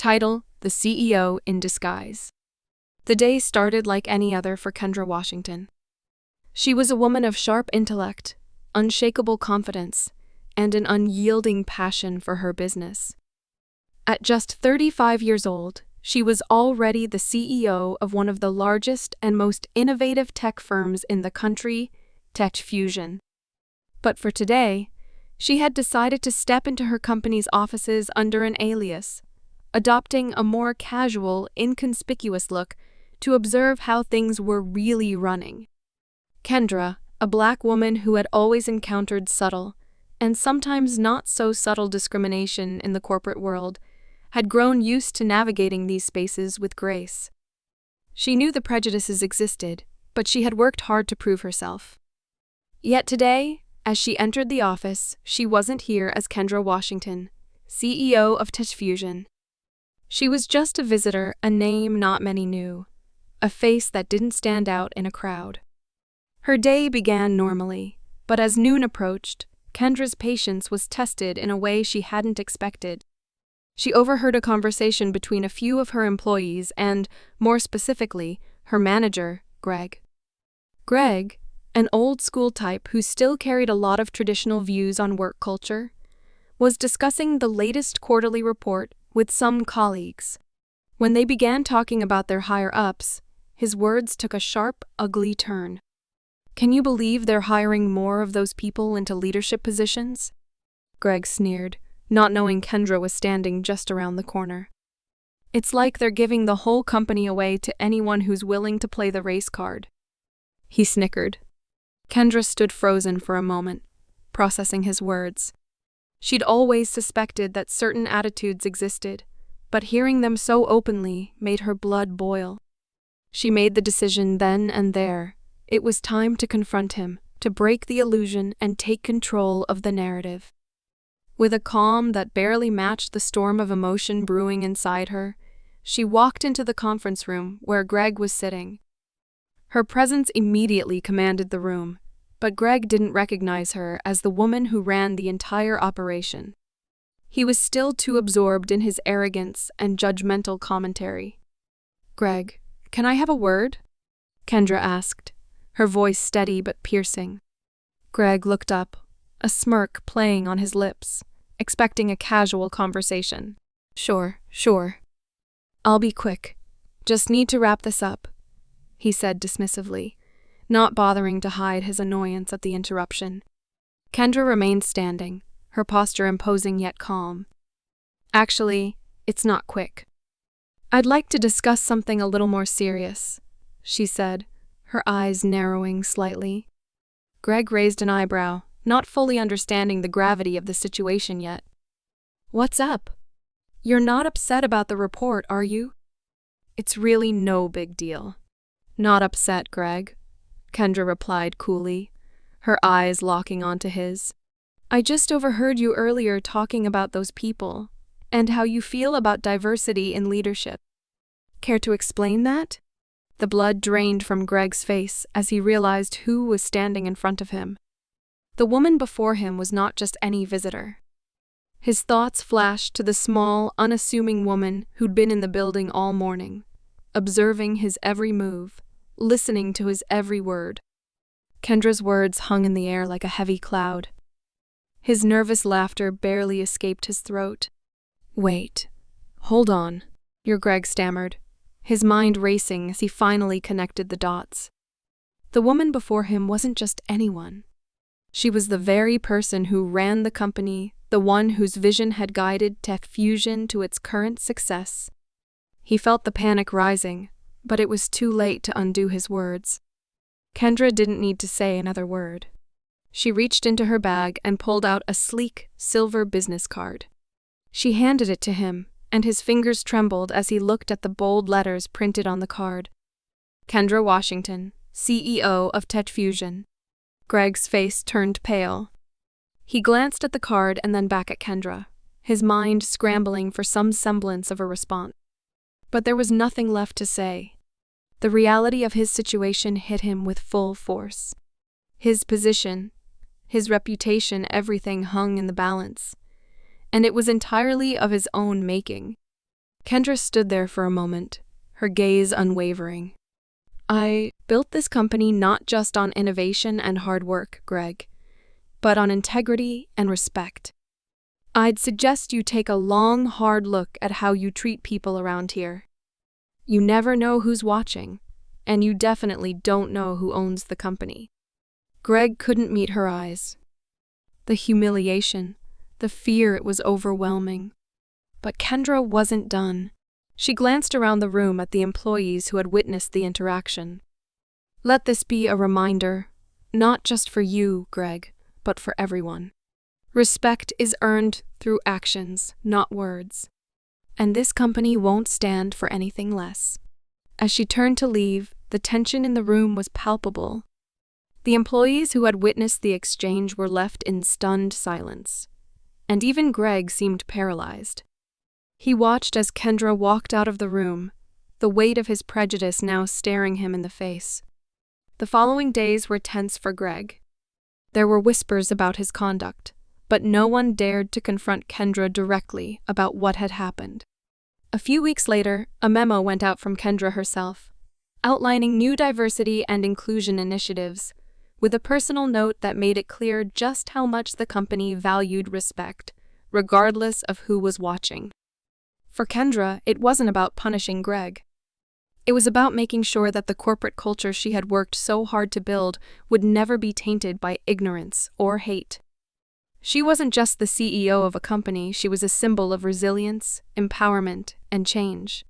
Title: The CEO in Disguise. The day started like any other for Kendra Washington. She was a woman of sharp intellect, unshakable confidence, and an unyielding passion for her business. At just 35 years old, she was already the CEO of one of the largest and most innovative tech firms in the country, TechFusion. But for today, she had decided to step into her company's offices under an alias, adopting a more casual, inconspicuous look to observe how things were really running. Kendra, a black woman who had always encountered subtle, and sometimes not so subtle discrimination in the corporate world, had grown used to navigating these spaces with grace. She knew the prejudices existed, but she had worked hard to prove herself. Yet today, as she entered the office, she wasn't here as Kendra Washington, CEO of TechFusion. She was just a visitor, a name not many knew, a face that didn't stand out in a crowd. Her day began normally, but as noon approached, Kendra's patience was tested in a way she hadn't expected. She overheard a conversation between a few of her employees and, more specifically, her manager, Greg. Greg, an old-school type who still carried a lot of traditional views on work culture, was discussing the latest quarterly report with some colleagues. When they began talking about their higher-ups, his words took a sharp, ugly turn. "Can you believe they're hiring more of those people into leadership positions?" Greg sneered, not knowing Kendra was standing just around the corner. "It's like they're giving the whole company away to anyone who's willing to play the race card." He snickered. Kendra stood frozen for a moment, processing his words. She'd always suspected that certain attitudes existed, but hearing them so openly made her blood boil. She made the decision then and there. It was time to confront him, to break the illusion and take control of the narrative. With a calm that barely matched the storm of emotion brewing inside her, she walked into the conference room where Greg was sitting. Her presence immediately commanded the room, but Greg didn't recognize her as the woman who ran the entire operation. He was still too absorbed in his arrogance and judgmental commentary. "Greg, can I have a word?" Kendra asked, her voice steady but piercing. Greg looked up, a smirk playing on his lips, expecting a casual conversation. Sure. I'll be quick. Just need to wrap this up," he said dismissively, not bothering to hide his annoyance at the interruption. Kendra remained standing, her posture imposing yet calm. "Actually, it's not quick. I'd like to discuss something a little more serious," she said, her eyes narrowing slightly. Greg raised an eyebrow, not fully understanding the gravity of the situation yet. "What's up? You're not upset about the report, are you?" "It's really no big deal." "Not upset, Greg," Kendra replied coolly, her eyes locking onto his. "I just overheard you earlier talking about those people, and how you feel about diversity in leadership. Care to explain that?" The blood drained from Greg's face as he realized who was standing in front of him. The woman before him was not just any visitor. His thoughts flashed to the small, unassuming woman who'd been in the building all morning, observing his every move, listening to his every word. Kendra's words hung in the air like a heavy cloud. His nervous laughter barely escaped his throat. "Wait. Hold on," Greg stammered, his mind racing as he finally connected the dots. The woman before him wasn't just anyone. She was the very person who ran the company, the one whose vision had guided TechFusion to its current success. He felt the panic rising, but it was too late to undo his words. Kendra didn't need to say another word. She reached into her bag and pulled out a sleek, silver business card. She handed it to him, and his fingers trembled as he looked at the bold letters printed on the card. Kendra Washington, CEO of TechFusion. Greg's face turned pale. He glanced at the card and then back at Kendra, his mind scrambling for some semblance of a response. But there was nothing left to say. The reality of his situation hit him with full force. His position, his reputation, everything hung in the balance, and it was entirely of his own making. Kendra stood there for a moment, her gaze unwavering. I built this company not just on innovation and hard work, Greg, but on integrity and respect. I'd suggest you take a long, hard look at how you treat people around here. You never know who's watching, and you definitely don't know who owns the company. Greg couldn't meet her eyes. The humiliation, the fear, it was overwhelming. But Kendra wasn't done. She glanced around the room at the employees who had witnessed the interaction. Let this be a reminder, not just for you, Greg, but for everyone. Respect is earned through actions, not words. And this company won't stand for anything less. As she turned to leave, the tension in the room was palpable. The employees who had witnessed the exchange were left in stunned silence, and even Greg seemed paralyzed. He watched as Kendra walked out of the room, the weight of his prejudice now staring him in the face. The following days were tense for Greg. There were whispers about his conduct, but no one dared to confront Kendra directly about what had happened. A few weeks later, a memo went out from Kendra herself, outlining new diversity and inclusion initiatives, with a personal note that made it clear just how much the company valued respect, regardless of who was watching. For Kendra, it wasn't about punishing Greg. It was about making sure that the corporate culture she had worked so hard to build would never be tainted by ignorance or hate. She wasn't just the CEO of a company, she was a symbol of resilience, empowerment, and change.